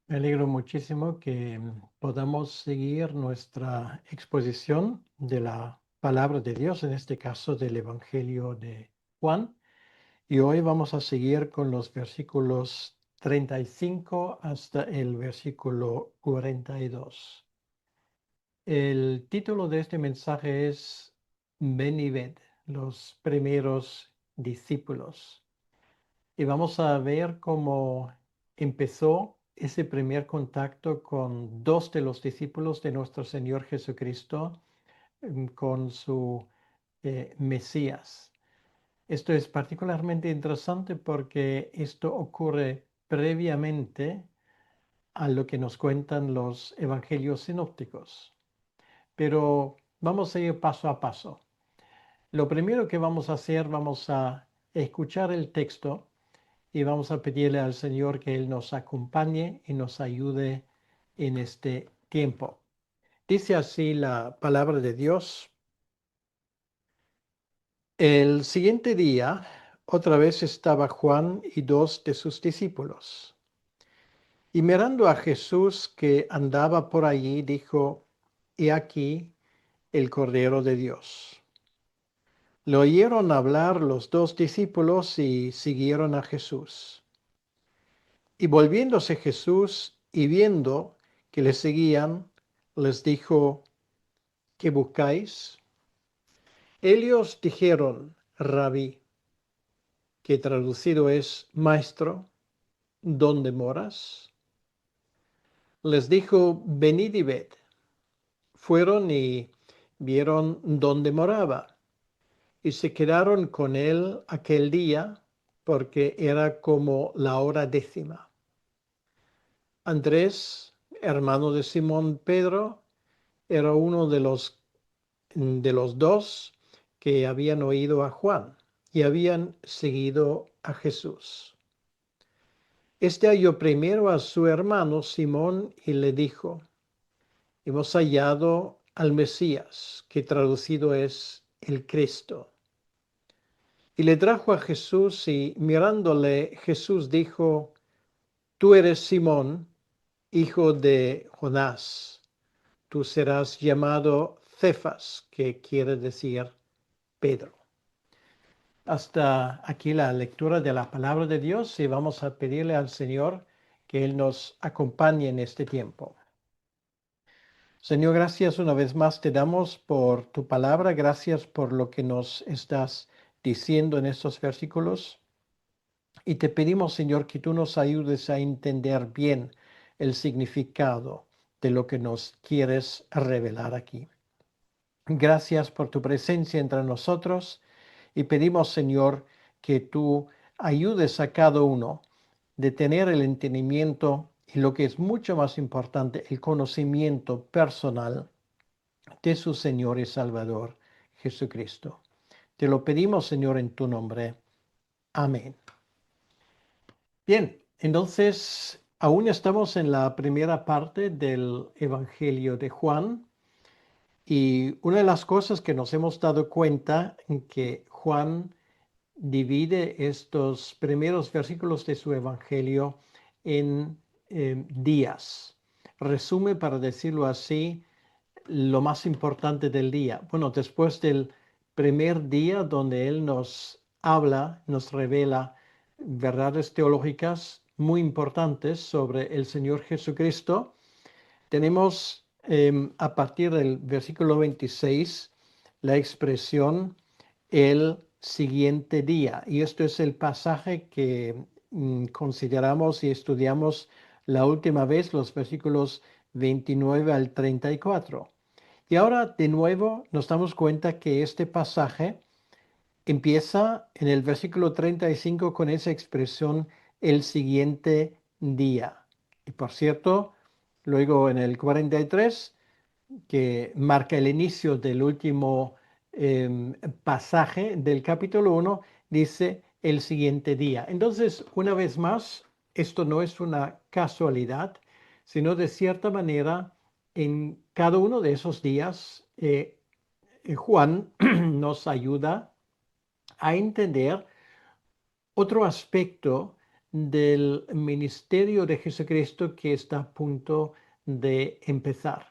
Me alegro muchísimo que podamos seguir nuestra exposición de la palabra de Dios, en este caso del Evangelio de Juan. Y hoy vamos a seguir con los versículos 35 hasta el versículo 42. El título de este mensaje es Ven y ved, los primeros discípulos. Y vamos a ver cómo empezó ese primer contacto con dos de los discípulos de nuestro Señor Jesucristo, con su Mesías. Esto es particularmente interesante porque esto ocurre previamente a lo que nos cuentan los evangelios sinópticos. Pero vamos a ir paso a paso. Lo primero que vamos a hacer, vamos a escuchar el texto y vamos a pedirle al Señor que Él nos acompañe y nos ayude en este tiempo. Dice así la palabra de Dios. El siguiente día, otra vez estaba Juan y dos de sus discípulos. Y mirando a Jesús que andaba por allí, dijo, He aquí el Cordero de Dios. Lo oyeron hablar los dos discípulos y siguieron a Jesús. Y volviéndose Jesús y viendo que le seguían, les dijo, ¿qué buscáis? Ellos dijeron, Rabí, que traducido es Maestro, ¿dónde moras? Les dijo, venid y ved. Fueron y vieron dónde moraba, y se quedaron con él aquel día, porque era como la hora 10. Andrés, hermano de Simón Pedro, era uno de los dos que habían oído a Juan y habían seguido a Jesús. Este halló primero a su hermano Simón y le dijo, hemos hallado al Mesías, que traducido es el Cristo. Y le trajo a Jesús y mirándole Jesús dijo, tú eres Simón, hijo de Jonás. Tú serás llamado Cefas, que quiere decir Pedro. Hasta aquí la lectura de la palabra de Dios y vamos a pedirle al Señor que Él nos acompañe en este tiempo. Señor, gracias una vez más te damos por tu palabra, gracias por lo que nos estás diciendo en estos versículos y te pedimos, Señor, que tú nos ayudes a entender bien el significado de lo que nos quieres revelar aquí. Gracias por tu presencia entre nosotros y pedimos, Señor, que tú ayudes a cada uno de tener el entendimiento y lo que es mucho más importante, el conocimiento personal de su Señor y Salvador Jesucristo. Te lo pedimos, Señor, en tu nombre. Amén. Bien, entonces aún estamos en la primera parte del Evangelio de Juan. Y una de las cosas que nos hemos dado cuenta en que Juan divide estos primeros versículos de su evangelio en días. Resume, para decirlo así, lo más importante del día. Bueno, después del primer día donde él nos habla, nos revela verdades teológicas muy importantes sobre el Señor Jesucristo, tenemos a partir del versículo 26 la expresión el siguiente día. Y esto es el pasaje que consideramos y estudiamos la última vez, los versículos 29 al 34. Y ahora de nuevo nos damos cuenta que este pasaje empieza en el versículo 35 con esa expresión el siguiente día. Y por cierto, luego en el 43, que marca el inicio del último pasaje del capítulo 1, dice el siguiente día. Entonces, una vez más, esto no es una casualidad, sino de cierta manera, en cada uno de esos días, Juan nos ayuda a entender otro aspecto del ministerio de Jesucristo que está a punto de empezar.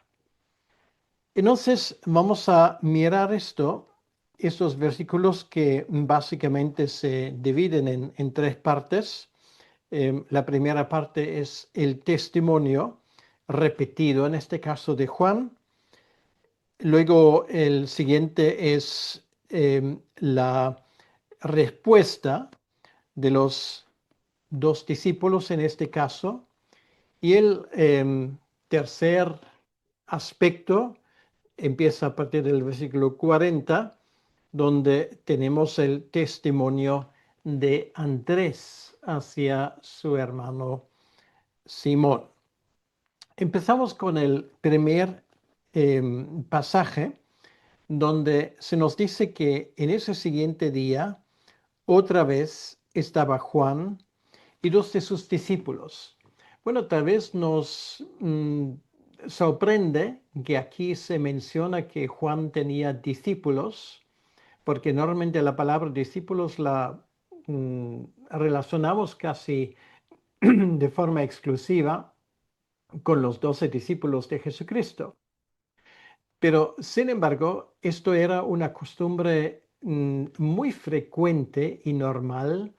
Entonces vamos a mirar estos versículos que básicamente se dividen en tres partes. La primera parte es el testimonio repetido, en este caso de Juan. Luego el siguiente es la respuesta de los dos discípulos en este caso. Y el tercer aspecto empieza a partir del versículo 40, donde tenemos el testimonio de Andrés hacia su hermano Simón. Empezamos con el primer pasaje, donde se nos dice que en ese siguiente día, otra vez estaba Juan y dos de sus discípulos. Bueno, tal vez nos sorprende que aquí se menciona que Juan tenía discípulos, porque normalmente la palabra discípulos la relacionamos casi de forma exclusiva con los 12 discípulos de Jesucristo. Pero, sin embargo, esto era una costumbre muy frecuente y normal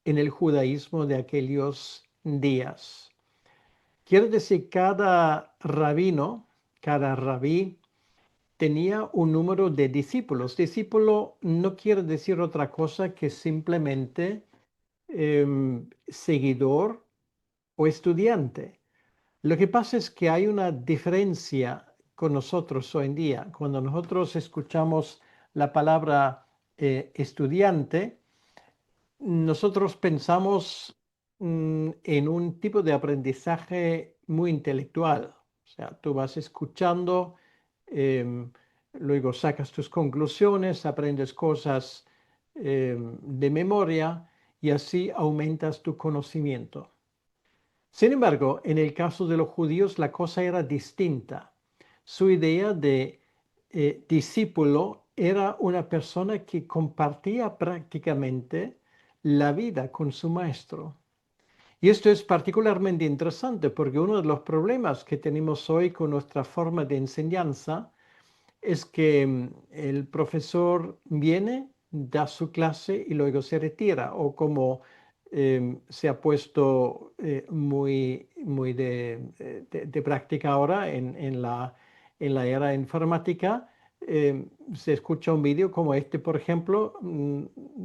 en el judaísmo de aquellos días. Quiere decir, cada rabino, cada rabí, tenía un número de discípulos. Discípulo no quiere decir otra cosa que simplemente seguidor o estudiante. Lo que pasa es que hay una diferencia con nosotros hoy en día. Cuando nosotros escuchamos la palabra estudiante, nosotros pensamos en un tipo de aprendizaje muy intelectual. O sea, tú vas escuchando, luego sacas tus conclusiones, aprendes cosas de memoria y así aumentas tu conocimiento. Sin embargo, en el caso de los judíos la cosa era distinta. Su idea de discípulo era una persona que compartía prácticamente la vida con su maestro. Y esto es particularmente interesante porque uno de los problemas que tenemos hoy con nuestra forma de enseñanza es que el profesor viene, da su clase y luego se retira, o como se ha puesto muy de práctica ahora en la era informática, se escucha un vídeo como este, por ejemplo,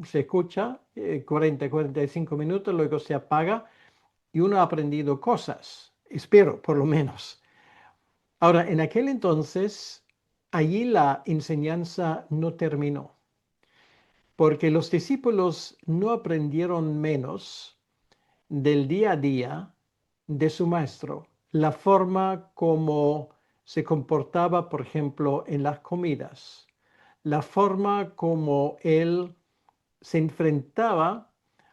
se escucha 40-45 minutos, luego se apaga y uno ha aprendido cosas, espero por lo menos. Ahora, en aquel entonces, allí la enseñanza no terminó, porque los discípulos no aprendieron menos del día a día de su maestro, la forma como se comportaba, por ejemplo, en las comidas, la forma como él se enfrentaba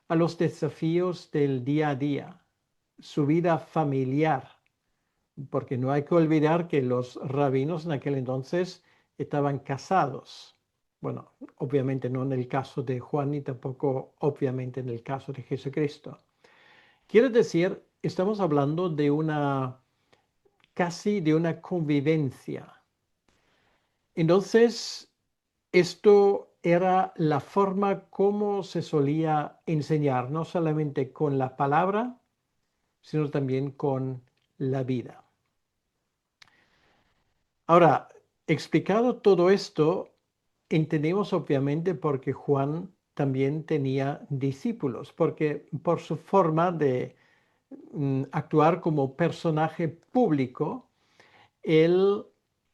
a los desafíos del día a día, su vida familiar, porque no hay que olvidar que los rabinos en aquel entonces estaban casados. Bueno, obviamente no en el caso de Juan ni tampoco obviamente en el caso de Jesucristo. Quiere decir, estamos hablando de casi de una convivencia. Entonces, esto era la forma como se solía enseñar, no solamente con la palabra, sino también con la vida. Ahora, explicado todo esto, entendemos obviamente porque Juan también tenía discípulos, porque por su forma de actuar como personaje público, él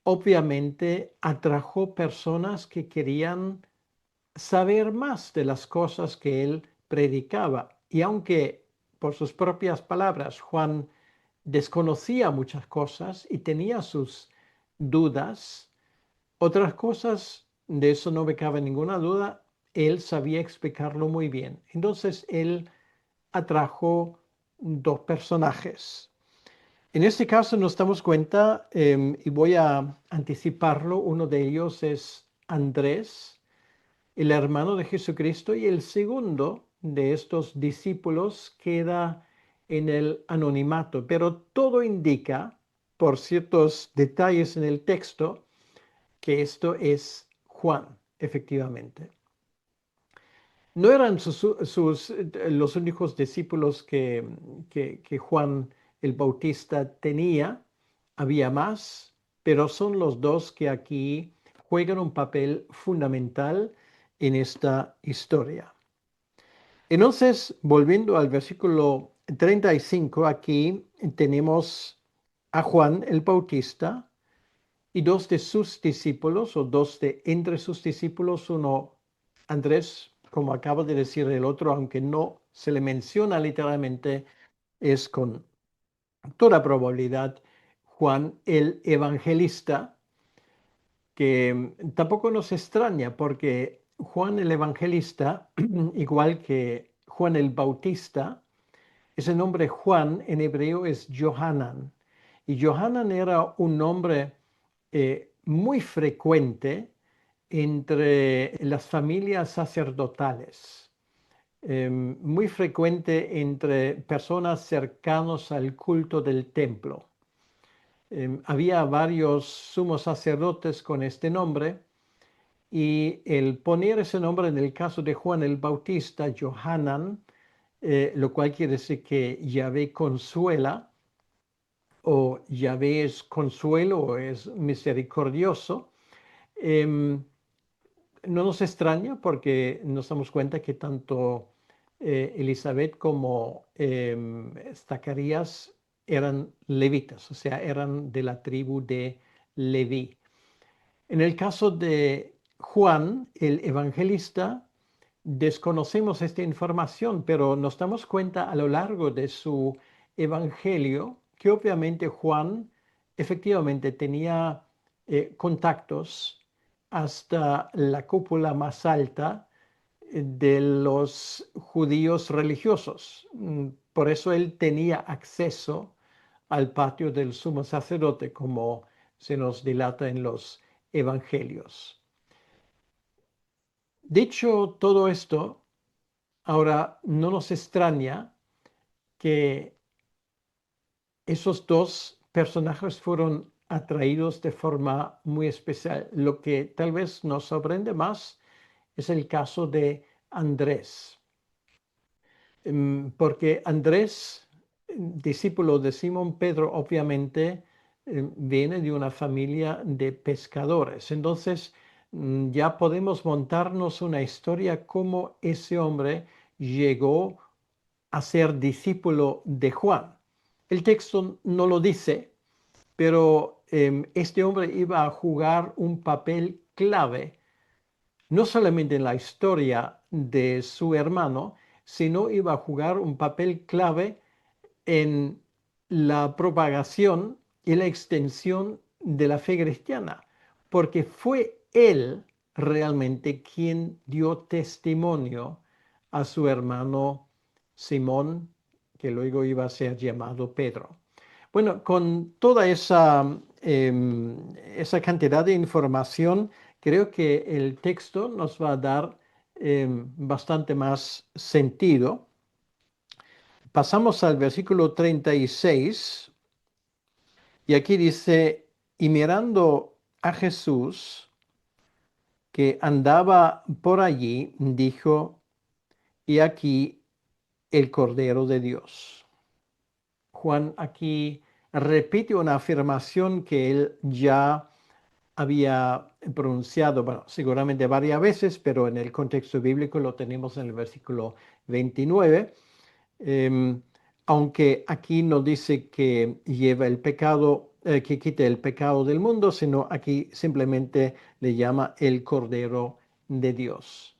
obviamente atrajo personas que querían saber más de las cosas que él predicaba. Y aunque por sus propias palabras Juan desconocía muchas cosas y tenía sus dudas, otras cosas, de eso no me cabe ninguna duda, él sabía explicarlo muy bien. Entonces él atrajo dos personajes. En este caso nos damos cuenta, y voy a anticiparlo, uno de ellos es Andrés, el hermano de Jesucristo, y el segundo de estos discípulos queda en el anonimato, pero todo indica, por ciertos detalles en el texto, que esto es Juan, efectivamente. No eran los únicos discípulos que Juan el Bautista tenía, había más, pero son los dos que aquí juegan un papel fundamental en esta historia. Entonces, volviendo al versículo 35, aquí tenemos a Juan el Bautista y dos de sus discípulos, o dos de entre sus discípulos, uno Andrés, como acabo de decir el otro, aunque no se le menciona literalmente, es con toda probabilidad Juan el Evangelista, que tampoco nos extraña porque Juan el Evangelista, igual que Juan el Bautista, ese nombre Juan en hebreo es Johanan. Y Johanan era un nombre muy frecuente entre las familias sacerdotales, muy frecuente entre personas cercanos al culto del templo. Había varios sumos sacerdotes con este nombre y el poner ese nombre en el caso de Juan el Bautista, Johanan, lo cual quiere decir que Yahvé consuela o Yahvé es consuelo o es misericordioso. Em, no nos extraña porque nos damos cuenta que tanto Elizabeth como Zacarías eran levitas, o sea, eran de la tribu de Leví. En el caso de Juan, el evangelista, desconocemos esta información, pero nos damos cuenta a lo largo de su evangelio que obviamente Juan efectivamente tenía contactos hasta la cúpula más alta de los judíos religiosos. Por eso él tenía acceso al patio del sumo sacerdote, como se nos dilata en los evangelios. Dicho todo esto, ahora no nos extraña que esos dos personajes fueron atraídos de forma muy especial. Lo que tal vez nos sorprende más es el caso de Andrés, porque Andrés, discípulo de Simón Pedro, obviamente viene de una familia de pescadores. Entonces ya podemos montarnos una historia cómo ese hombre llegó a ser discípulo de Juan. El texto no lo dice, pero este hombre iba a jugar un papel clave, no solamente en la historia de su hermano, sino iba a jugar un papel clave en la propagación y la extensión de la fe cristiana, porque fue él realmente quien dio testimonio a su hermano Simón, que luego iba a ser llamado Pedro. Bueno, con toda esa cantidad de información, creo que el texto nos va a dar bastante más sentido. Pasamos al versículo 36 y aquí dice, y mirando a Jesús que andaba por allí, dijo, y aquí el Cordero de Dios. Juan aquí repite una afirmación que él ya había pronunciado, bueno, seguramente varias veces, pero en el contexto bíblico lo tenemos en el versículo 29. Aunque aquí no dice que lleva el pecado, que quite el pecado del mundo, sino aquí simplemente le llama el Cordero de Dios.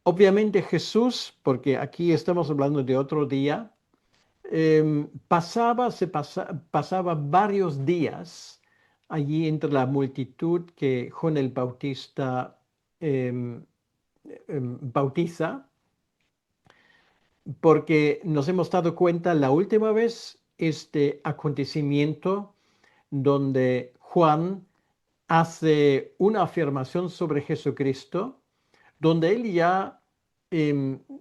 Obviamente Jesús, porque aquí estamos hablando de otro día, pasaba varios días allí entre la multitud que Juan el Bautista bautiza, porque nos hemos dado cuenta la última vez este acontecimiento donde Juan hace una afirmación sobre Jesucristo, donde él ya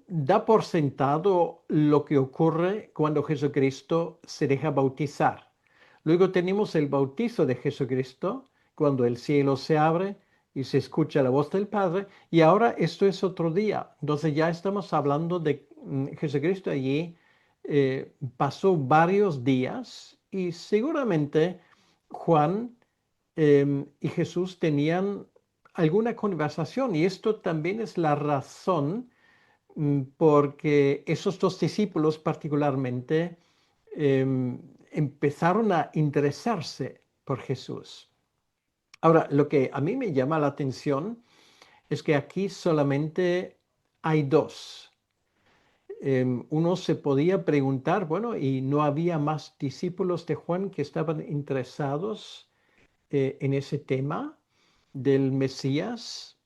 da por sentado lo que ocurre cuando Jesucristo se deja bautizar. Luego tenemos el bautizo de Jesucristo, cuando el cielo se abre y se escucha la voz del Padre. Y ahora esto es otro día. Entonces ya estamos hablando de Jesucristo allí. Pasó varios días y seguramente Juan y Jesús tenían alguna conversación. Y esto también es la razón porque esos dos discípulos particularmente empezaron a interesarse por Jesús. Ahora, lo que a mí me llama la atención es que aquí solamente hay dos. Uno se podía preguntar, bueno, ¿y no había más discípulos de Juan que estaban interesados en ese tema del Mesías?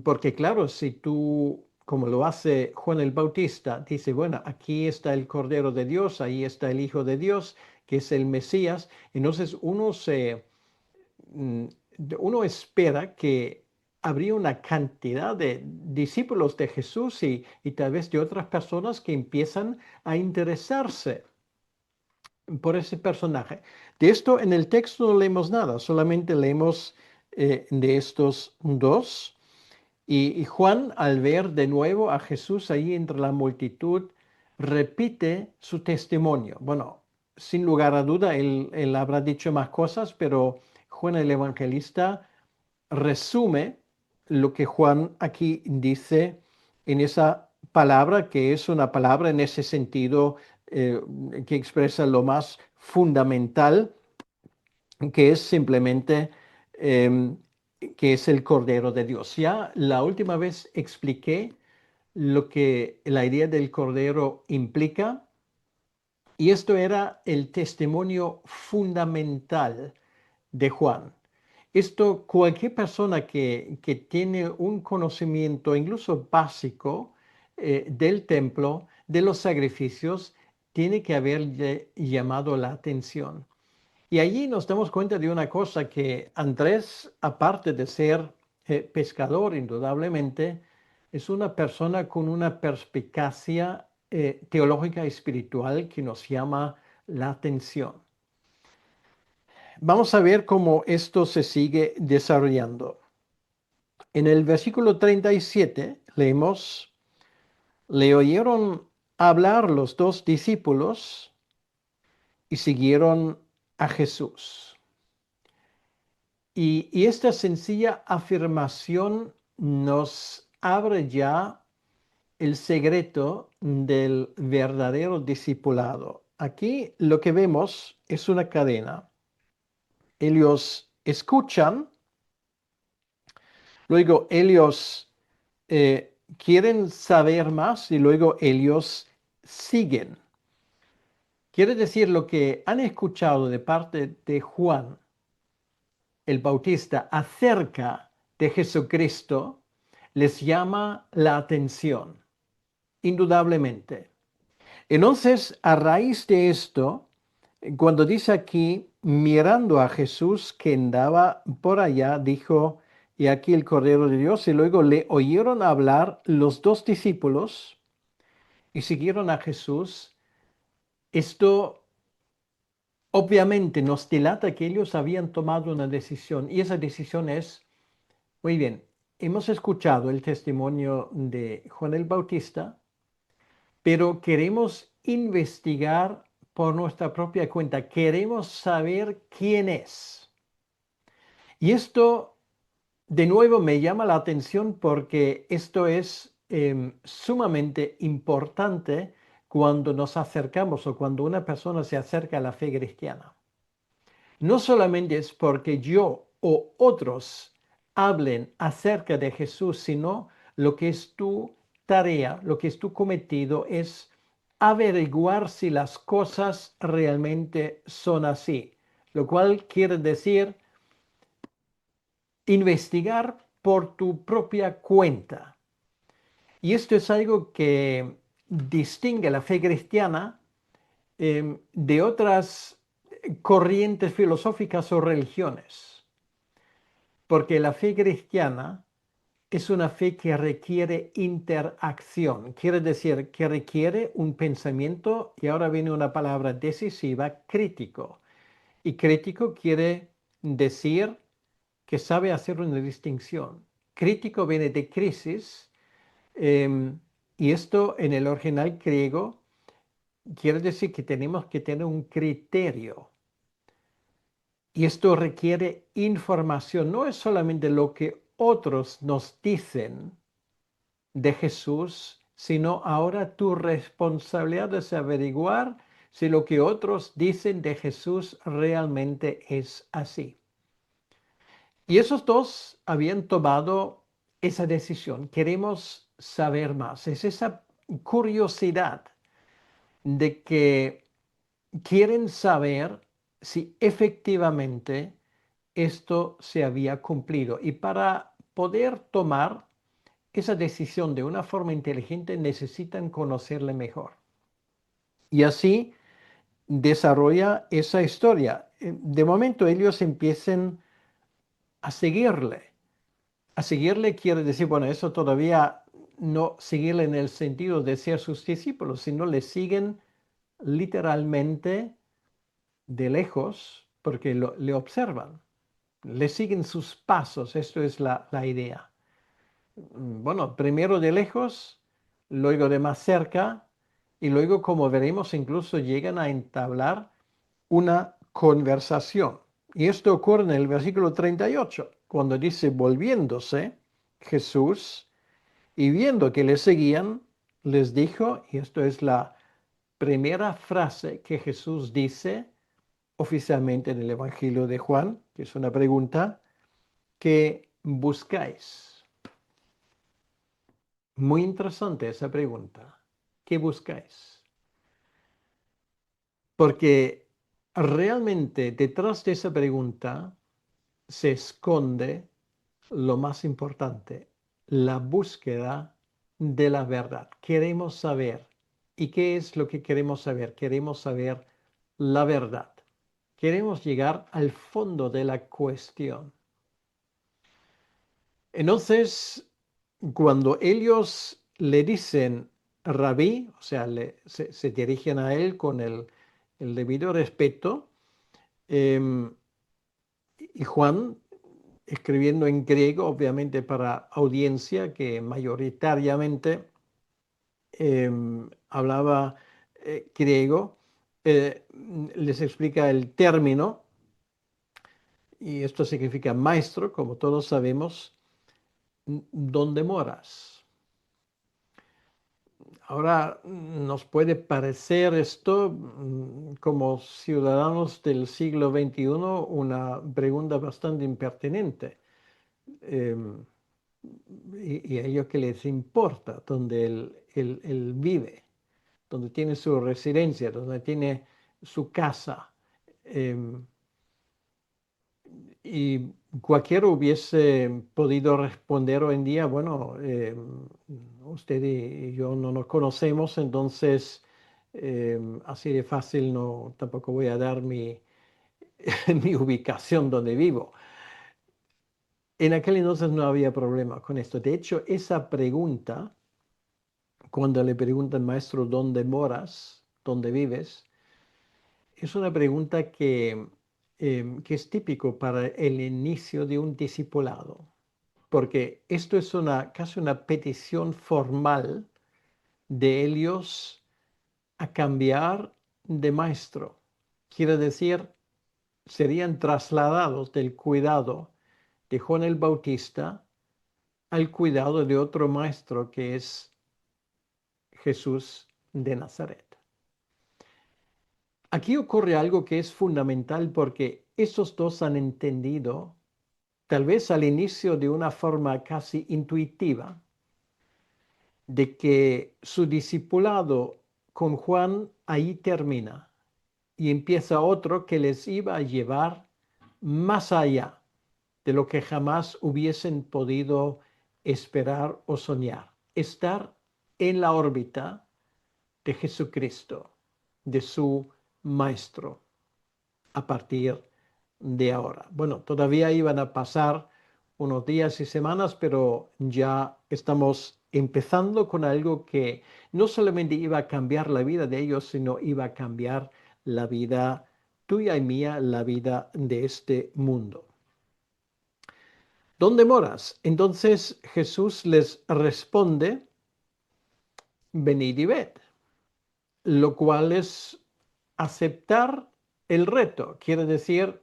Porque claro, si tú, como lo hace Juan el Bautista, dice, bueno, aquí está el Cordero de Dios, ahí está el Hijo de Dios, que es el Mesías, entonces mm, uno espera que habría una cantidad de discípulos de Jesús y tal vez de otras personas que empiezan a interesarse por ese personaje. De esto en el texto no leemos nada, solamente leemos de estos dos. Y Juan, al ver de nuevo a Jesús ahí entre la multitud, repite su testimonio. Bueno, sin lugar a duda, él habrá dicho más cosas, pero Juan el Evangelista resume lo que Juan aquí dice en esa palabra, que es una palabra en ese sentido que expresa lo más fundamental, que es simplemente em, que es el Cordero de Dios. Ya la última vez expliqué lo que la idea del Cordero implica, y esto era el testimonio fundamental de Juan. Esto cualquier persona que tiene un conocimiento incluso básico del templo, de los sacrificios, tiene que haberle llamado la atención. Y allí nos damos cuenta de una cosa, que Andrés, aparte de ser pescador, indudablemente, es una persona con una perspicacia teológica y espiritual que nos llama la atención. Vamos a ver cómo esto se sigue desarrollando. En el versículo 37 leemos, le oyeron hablar los dos discípulos y siguieron a Jesús. Y esta sencilla afirmación nos abre ya el secreto del verdadero discipulado. Aquí lo que vemos es una cadena. Ellos escuchan, luego ellos quieren saber más y luego ellos siguen. Quiere decir, lo que han escuchado de parte de Juan el Bautista acerca de Jesucristo les llama la atención, indudablemente. Entonces, a raíz de esto, cuando dice aquí, mirando a Jesús que andaba por allá, dijo, y aquí el Cordero de Dios, y luego le oyeron hablar los dos discípulos y siguieron a Jesús. Esto obviamente nos delata que ellos habían tomado una decisión, y esa decisión es, muy bien, hemos escuchado el testimonio de Juan el Bautista, pero queremos investigar por nuestra propia cuenta. Queremos saber quién es. Y esto, de nuevo, me llama la atención porque esto es sumamente importante cuando nos acercamos o cuando una persona se acerca a la fe cristiana. No solamente es porque yo o otros hablen acerca de Jesús, sino lo que es tu tarea, lo que es tu cometido es averiguar si las cosas realmente son así, lo cual quiere decir investigar por tu propia cuenta. Y esto es algo que distingue la fe cristiana de otras corrientes filosóficas o religiones, porque la fe cristiana es una fe que requiere interacción. Quiere decir que requiere un pensamiento, y ahora viene una palabra decisiva, crítico. Y crítico quiere decir que sabe hacer una distinción. Crítico viene de crisis, y esto en el original griego quiere decir que tenemos que tener un criterio. Y esto requiere información, no es solamente lo que otros nos dicen de Jesús, sino ahora tu responsabilidad es averiguar si lo que otros dicen de Jesús realmente es así. Y esos dos habían tomado esa decisión. Queremos saber más. Es esa curiosidad de que quieren saber si efectivamente esto se había cumplido. Y para poder tomar esa decisión de una forma inteligente necesitan conocerle mejor. Y así desarrolla esa historia. De momento ellos empiezan a seguirle. A seguirle quiere decir, bueno, eso todavía no seguirle en el sentido de ser sus discípulos, sino le siguen literalmente de lejos porque le observan, le siguen sus pasos. Esto es la idea. Bueno, primero de lejos, luego de más cerca y luego, como veremos, incluso llegan a entablar una conversación. Y esto ocurre en el versículo 38, cuando dice, volviéndose Jesús y viendo que le seguían, les dijo, y esto es la primera frase que Jesús dice oficialmente en el Evangelio de Juan, que es una pregunta, ¿qué buscáis? Muy interesante esa pregunta. ¿Qué buscáis? Porque realmente detrás de esa pregunta se esconde lo más importante, la búsqueda de la verdad. Queremos saber. ¿Y qué es lo que queremos saber? Queremos saber la verdad. Queremos llegar al fondo de la cuestión. Entonces, cuando ellos le dicen rabí, o sea, se dirigen a él con el debido respeto, em, y Juan, escribiendo en griego, obviamente para audiencia que mayoritariamente hablaba griego, les explica el término, y esto significa maestro, como todos sabemos, ¿dónde moras? Ahora nos puede parecer esto como ciudadanos del siglo XXI una pregunta bastante impertinente. Em, y a ellos que les importa donde él vive, donde tiene su residencia, donde tiene su casa. Em, y cualquiera hubiese podido responder hoy en día, bueno, usted y yo no nos conocemos, entonces así de fácil no, tampoco voy a dar mi, mi ubicación donde vivo. En aquel entonces no había problema con esto. De hecho, esa pregunta, cuando le preguntan, maestro, ¿dónde moras? ¿Dónde vives? Es una pregunta que es típico para el inicio de un discipulado, porque esto es casi una petición formal de ellos a cambiar de maestro. Quiere decir, serían trasladados del cuidado de Juan el Bautista al cuidado de otro maestro que es Jesús de Nazaret. Aquí ocurre algo que es fundamental porque esos dos han entendido, tal vez al inicio de una forma casi intuitiva, de que su discipulado con Juan ahí termina y empieza otro que les iba a llevar más allá de lo que jamás hubiesen podido esperar o soñar. Estar en la órbita de Jesucristo, de su Maestro, a partir de ahora. Bueno, todavía iban a pasar unos días y semanas, pero ya estamos empezando con algo que no solamente iba a cambiar la vida de ellos, sino iba a cambiar la vida tuya y mía, la vida de este mundo. ¿Dónde moras? Entonces Jesús les responde, venid y ved, lo cual es aceptar el reto. Quiere decir,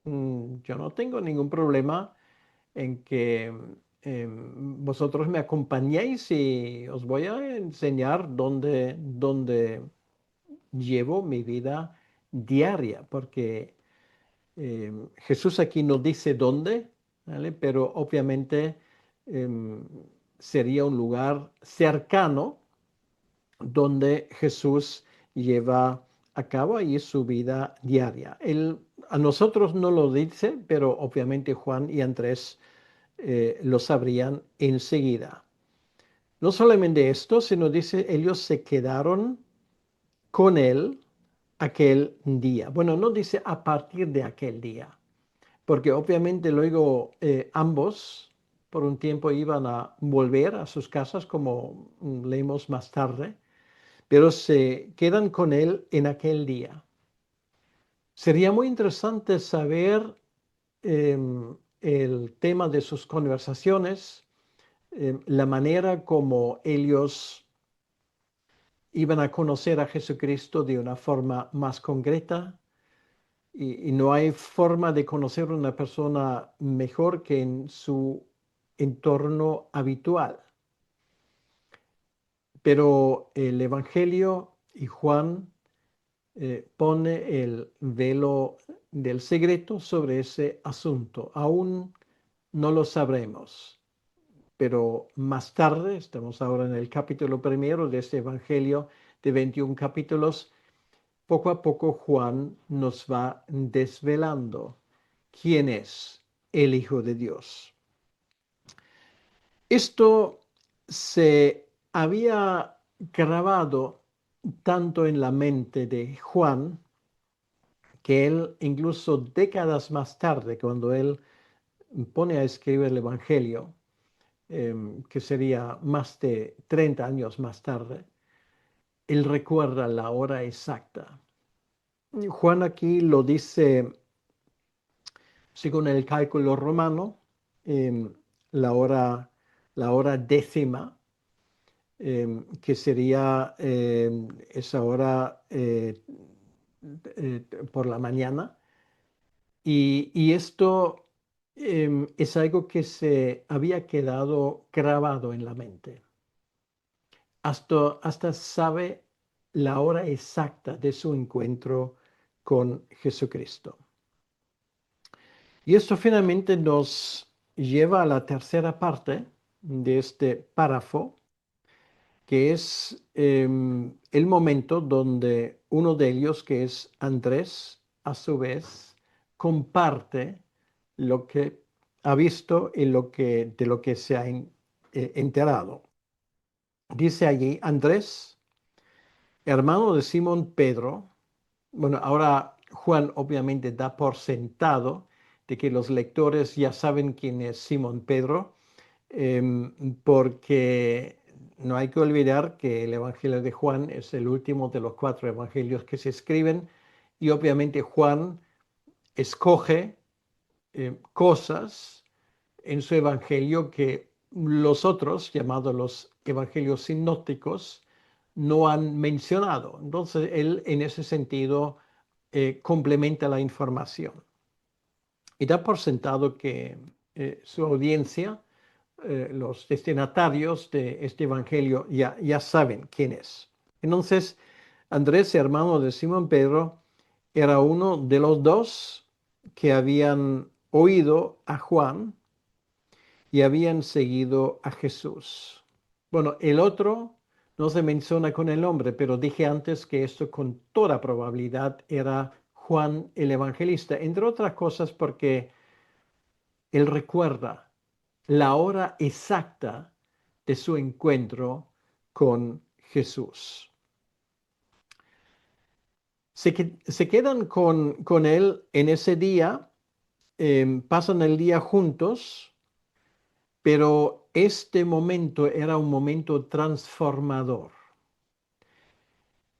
yo no tengo ningún problema en que vosotros me acompañéis y os voy a enseñar dónde llevo mi vida diaria, porque Jesús aquí no dice dónde, ¿vale? Pero obviamente em, sería un lugar cercano donde Jesús lleva a cabo ahí su vida diaria. Él, a nosotros no lo dice, pero obviamente Juan y Andrés lo sabrían enseguida. No solamente esto, sino dice, ellos se quedaron con él aquel día. Bueno, no dice a partir de aquel día, porque obviamente luego ambos por un tiempo iban a volver a sus casas, como leemos más tarde, pero se quedan con él en aquel día. Sería muy interesante saber el tema de sus conversaciones, la manera como ellos iban a conocer a Jesucristo de una forma más concreta. Y no hay forma de conocer a una persona mejor que en su entorno habitual. Pero el Evangelio y Juan pone el velo del secreto sobre ese asunto. Aún no lo sabremos, pero más tarde, estamos ahora en el capítulo primero de este Evangelio de 21 capítulos, poco a poco Juan nos va desvelando quién es el Hijo de Dios. Esto se había grabado tanto en la mente de Juan que él, incluso décadas más tarde, cuando él pone a escribir el Evangelio, que sería más de 30 años más tarde, él recuerda la hora exacta. Juan aquí lo dice según el cálculo romano, em, la la hora décima, que sería esa hora por la mañana. Y esto es algo que se había quedado grabado en la mente. Hasta sabe la hora exacta de su encuentro con Jesucristo. Y esto finalmente nos lleva a la tercera parte de este párrafo, que es el momento donde uno de ellos, que es Andrés, a su vez, comparte lo que ha visto y de lo que se ha enterado. Dice allí, Andrés, hermano de Simón Pedro. Bueno, ahora Juan obviamente da por sentado de que los lectores ya saben quién es Simón Pedro, porque no hay que olvidar que el Evangelio de Juan es el último de los 4 evangelios que se escriben y obviamente Juan escoge cosas en su evangelio que los otros, llamados los evangelios sinópticos, no han mencionado. Entonces, él en ese sentido complementa la información y da por sentado que su audiencia, los destinatarios de este evangelio, ya saben quién es. Entonces, Andrés, hermano de Simón Pedro, era uno de los dos que habían oído a Juan y habían seguido a Jesús. Bueno, el otro no se menciona con el nombre, pero dije antes que esto con toda probabilidad era Juan el Evangelista, entre otras cosas porque él recuerda la hora exacta de su encuentro con Jesús. Se quedan con él en ese día, pasan el día juntos Pero este momento era un momento transformador.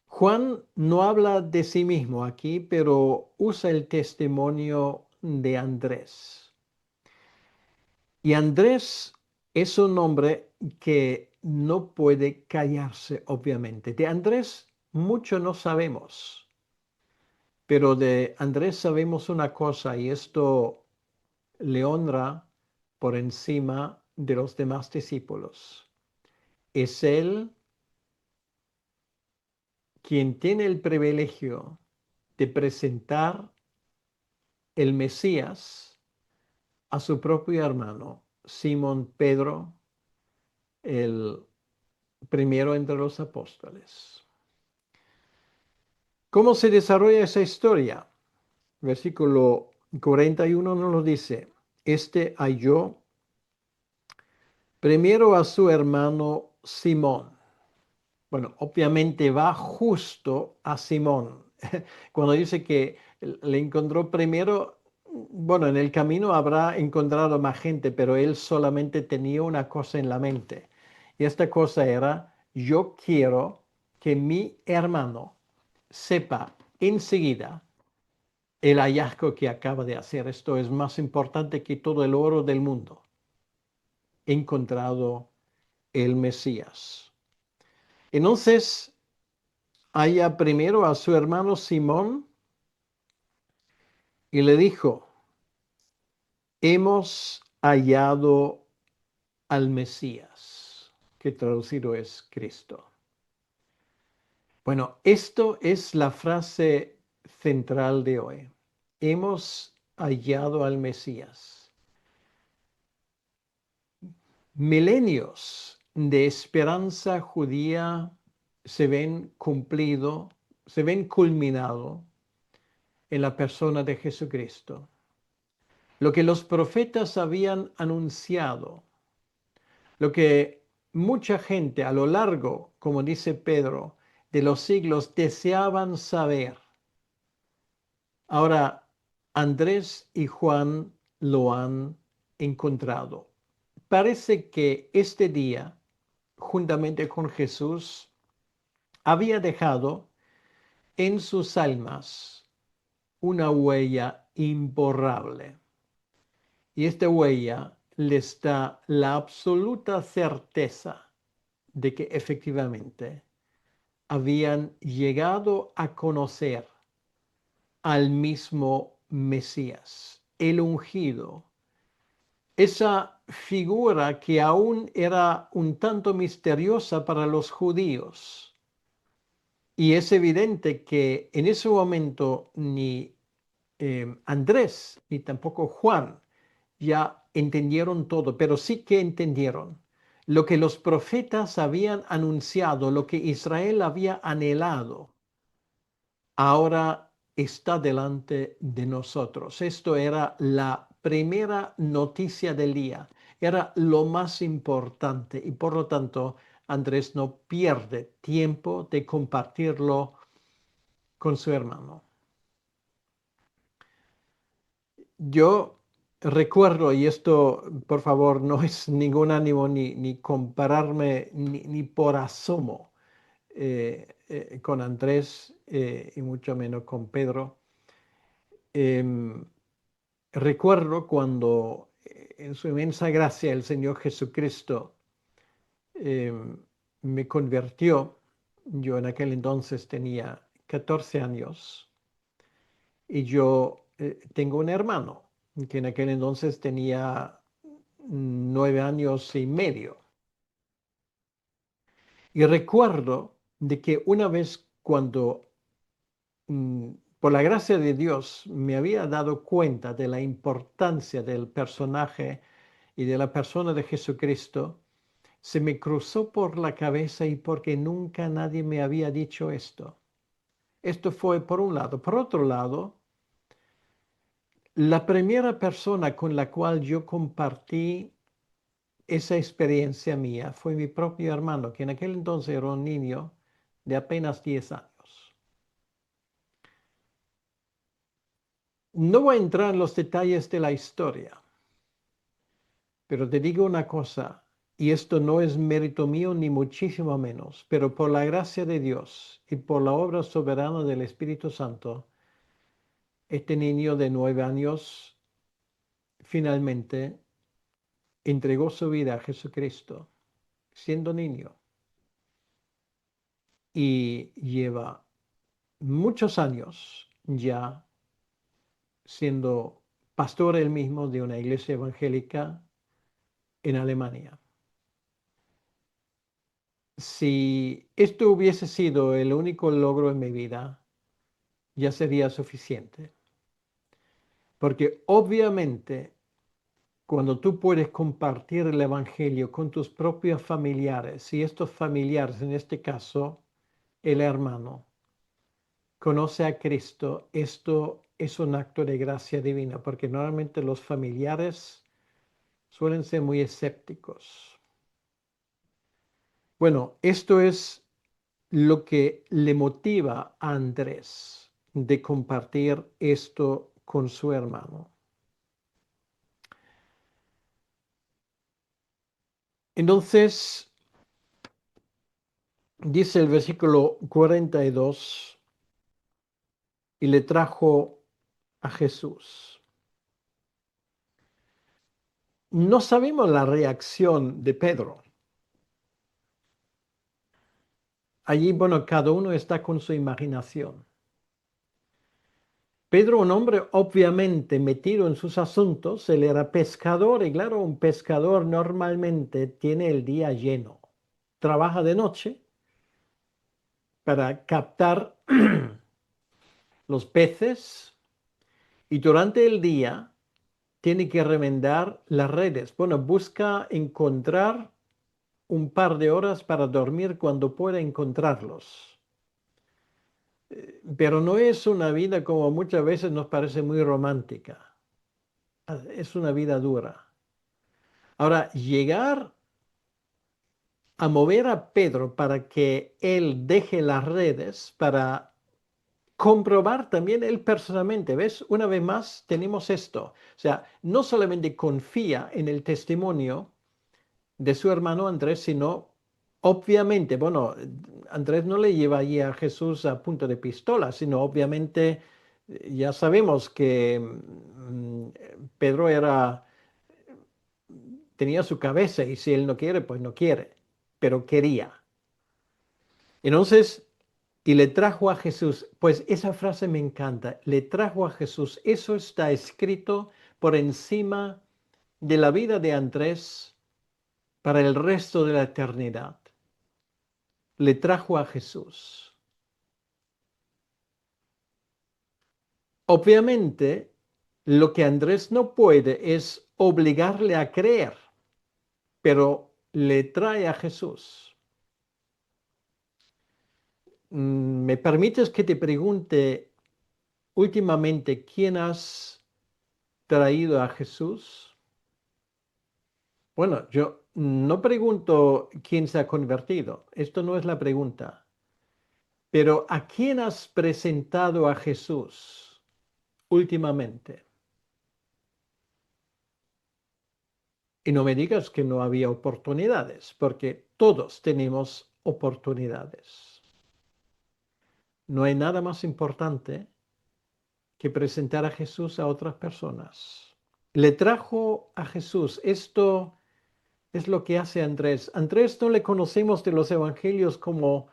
Juan no habla de sí mismo aquí, pero usa el testimonio de Andrés. Y Andrés es un hombre que no puede callarse, obviamente. De Andrés mucho no sabemos, pero de Andrés sabemos una cosa y esto le honra por encima de los demás discípulos. Es él quien tiene el privilegio de presentar el Mesías a su propio hermano, Simón Pedro, el primero entre los apóstoles. ¿Cómo se desarrolla esa historia? Versículo 41 nos lo dice. Este halló primero a su hermano Simón. Bueno, obviamente va justo a Simón. Cuando dice que le encontró primero, bueno, en el camino habrá encontrado más gente, pero él solamente tenía una cosa en la mente. Y esta cosa era, yo quiero que mi hermano sepa enseguida el hallazgo que acaba de hacer. Esto es más importante que todo el oro del mundo. He encontrado el Mesías. Entonces, halla primero a su hermano Simón y le dijo, hemos hallado al Mesías, que traducido es Cristo. Bueno, esto es la frase central de hoy. Hemos hallado al Mesías. Milenios de esperanza judía se ven cumplido, se ven culminado en la persona de Jesucristo. Lo que los profetas habían anunciado, lo que mucha gente a lo largo, como dice Pedro, de los siglos deseaban saber. Ahora, Andrés y Juan lo han encontrado. Parece que este día, juntamente con Jesús, había dejado en sus almas una huella imborrable. Y esta huella les da la absoluta certeza de que efectivamente habían llegado a conocer al mismo Mesías, el ungido, esa figura que aún era un tanto misteriosa para los judíos. Y es evidente que en ese momento ni Andrés ni tampoco Juan ya entendieron todo, pero sí que entendieron lo que los profetas habían anunciado, lo que Israel había anhelado, ahora está delante de nosotros. Esto era la primera noticia del día, era lo más importante y por lo tanto Andrés no pierde tiempo de compartirlo con su hermano. Yo recuerdo, y esto por favor no es ningún ánimo ni compararme ni por asomo con Andrés y mucho menos con Pedro. Em, Recuerdo cuando en su inmensa gracia el Señor Jesucristo em, me convirtió. Yo en aquel entonces tenía 14 años y yo tengo un hermano que en aquel entonces tenía 9 años y medio. Y recuerdo de que una vez cuando, por la gracia de Dios, me había dado cuenta de la importancia del personaje y de la persona de Jesucristo, se me cruzó por la cabeza y porque nunca nadie me había dicho esto. Esto fue por un lado. Por otro lado, la primera persona con la cual yo compartí esa experiencia mía fue mi propio hermano, que en aquel entonces era un niño de apenas 10 años. No voy a entrar en los detalles de la historia, Pero te digo una cosa, y esto no es mérito mío ni muchísimo menos, pero por la gracia de Dios y por la obra soberana del Espíritu Santo, este niño de 9 años finalmente entregó su vida a Jesucristo, siendo niño, y lleva muchos años ya siendo pastor él mismo de una iglesia evangélica en Alemania. Si esto hubiese sido el único logro en mi vida, ya sería suficiente. Porque obviamente cuando tú puedes compartir el Evangelio con tus propios familiares, y estos familiares, en este caso, el hermano, conoce a Cristo, esto es un acto de gracia divina, porque normalmente los familiares suelen ser muy escépticos. Bueno, esto es lo que le motiva a Andrés de compartir esto con su hermano. Entonces, dice el versículo 42, y le trajo a Jesús. No sabemos la reacción de Pedro. Allí, bueno, cada uno está con su imaginación. Pedro, un hombre obviamente metido en sus asuntos, él era pescador y claro, un pescador normalmente tiene el día lleno. Trabaja de noche para captar los peces y durante el día tiene que remendar las redes. Bueno, busca encontrar un par de horas para dormir cuando pueda encontrarlos. Pero no es una vida como muchas veces nos parece muy romántica. Es una vida dura. Ahora, llegar a mover a Pedro para que él deje las redes, para comprobar también él personalmente, ¿ves? Una vez más tenemos esto. O sea, no solamente confía en el testimonio de su hermano Andrés, sino obviamente, bueno, Andrés no le lleva allí a Jesús a punto de pistola, sino obviamente ya sabemos que Pedro tenía su cabeza y si él no quiere, pues no quiere, pero quería. Entonces, y le trajo a Jesús, pues esa frase me encanta, le trajo a Jesús, eso está escrito por encima de la vida de Andrés para el resto de la eternidad. Le trajo a Jesús. Obviamente, lo que Andrés no puede es obligarle a creer, pero le trae a Jesús. ¿Me permites que te pregunte últimamente quién has traído a Jesús? Bueno, yo no pregunto quién se ha convertido, esto no es la pregunta, pero ¿a quién has presentado a Jesús últimamente? Y no me digas que no había oportunidades, porque todos tenemos oportunidades. No hay nada más importante que presentar a Jesús a otras personas. Le trajo a Jesús. Esto es lo que hace Andrés. Andrés no le conocemos de los evangelios como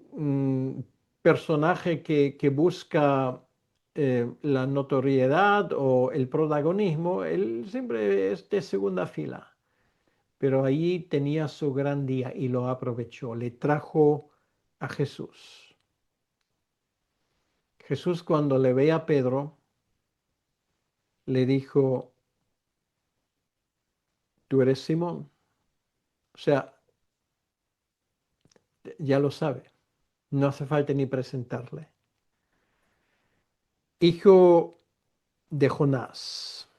un personaje que busca la notoriedad o el protagonismo. Él siempre es de segunda fila. Pero allí tenía su gran día y lo aprovechó. Le trajo a Jesús. Jesús cuando le ve a Pedro, le dijo, tú eres Simón. O sea, ya lo sabe. No hace falta ni presentarle. Hijo de Jonás,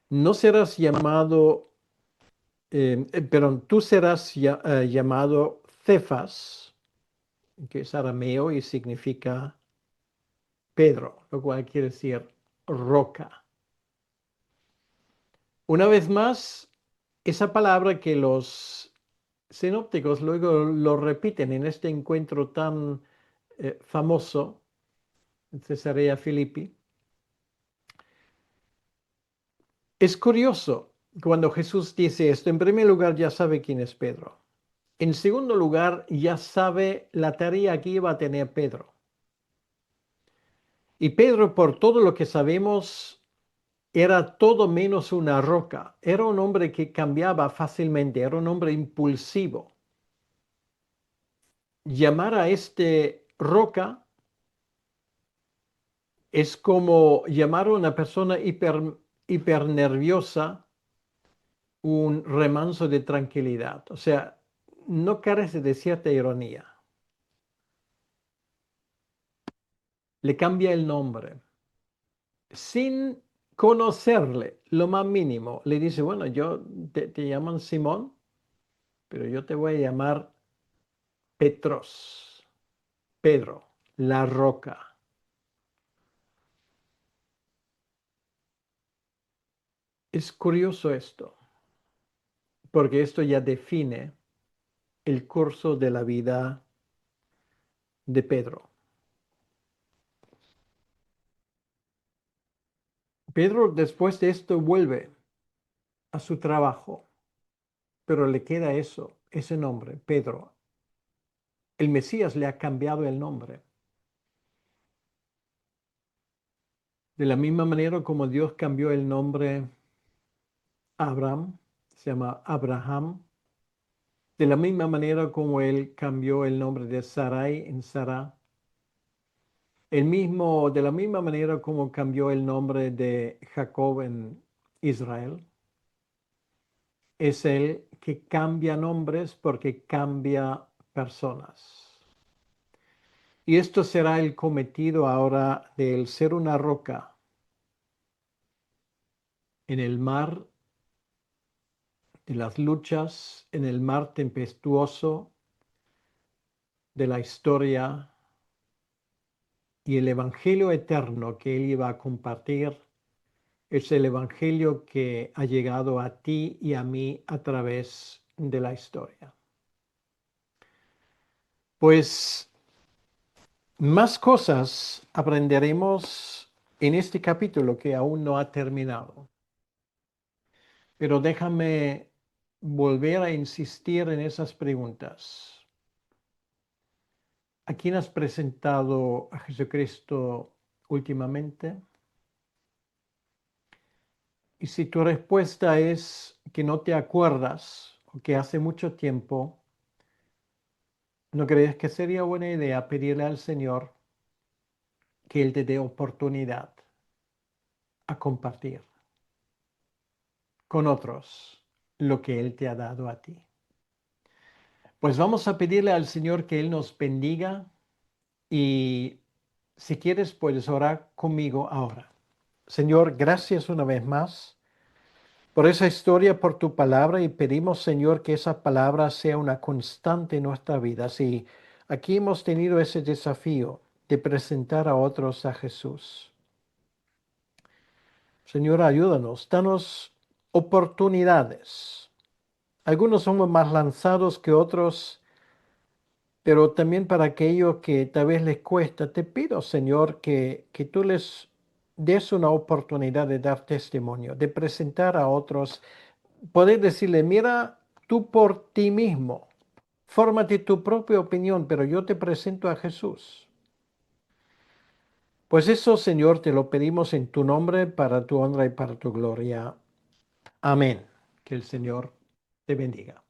no serás llamado, perdón, tú serás llamado Cefas, que es arameo y significa Pedro, lo cual quiere decir roca. Una vez más, esa palabra que los sinópticos luego lo repiten en este encuentro tan famoso en Cesarea Filipi, es curioso cuando Jesús dice esto. En primer lugar, ya sabe quién es Pedro. En segundo lugar, ya sabe la tarea que iba a tener Pedro. Y Pedro, por todo lo que sabemos, era todo menos una roca. Era un hombre que cambiaba fácilmente, era un hombre impulsivo. Llamar a este roca es como llamar a una persona hiper nerviosa un remanso de tranquilidad. O sea, no carece de cierta ironía. Le cambia el nombre. Sin conocerle lo más mínimo, le dice, bueno, te llaman Simón, pero yo te voy a llamar Petros, Pedro, la roca. Es curioso esto, porque esto ya define el curso de la vida de Pedro. Pedro después de esto vuelve a su trabajo, pero le queda eso, ese nombre, Pedro. El Mesías le ha cambiado el nombre. De la misma manera como Dios cambió el nombre a Abraham, se llama Abraham. De la misma manera como Él cambió el nombre de Sarai en Sarah. De la misma manera como cambió el nombre de Jacob en Israel. Es Él que cambia nombres porque cambia personas. Y esto será el cometido ahora del ser una roca en el mar de las luchas, en el mar tempestuoso de la historia, y el evangelio eterno que Él iba a compartir es el evangelio que ha llegado a ti y a mí a través de la historia. Pues más cosas aprenderemos en este capítulo que aún no ha terminado. Pero déjame volver a insistir en esas preguntas. ¿A quién has presentado a Jesucristo últimamente? Y si tu respuesta es que no te acuerdas o que hace mucho tiempo, ¿no crees que sería buena idea pedirle al Señor que Él te dé oportunidad a compartir con otros lo que Él te ha dado a ti? Pues vamos a pedirle al Señor que Él nos bendiga y si quieres puedes orar conmigo ahora. Señor, gracias una vez más por esa historia, por tu palabra, y pedimos, Señor, que esa palabra sea una constante en nuestra vida. Si aquí hemos tenido ese desafío de presentar a otros a Jesús. Señor, ayúdanos, danos oportunidades. Algunos somos más lanzados que otros, pero también para aquellos que tal vez les cuesta, te pido, Señor, que tú les des una oportunidad de dar testimonio, de presentar a otros, poder decirle, mira, tú por ti mismo, fórmate tu propia opinión, pero yo te presento a Jesús. Pues eso, Señor, te lo pedimos en tu nombre, para tu honra y para tu gloria. Amén. Que el Señor te bendiga.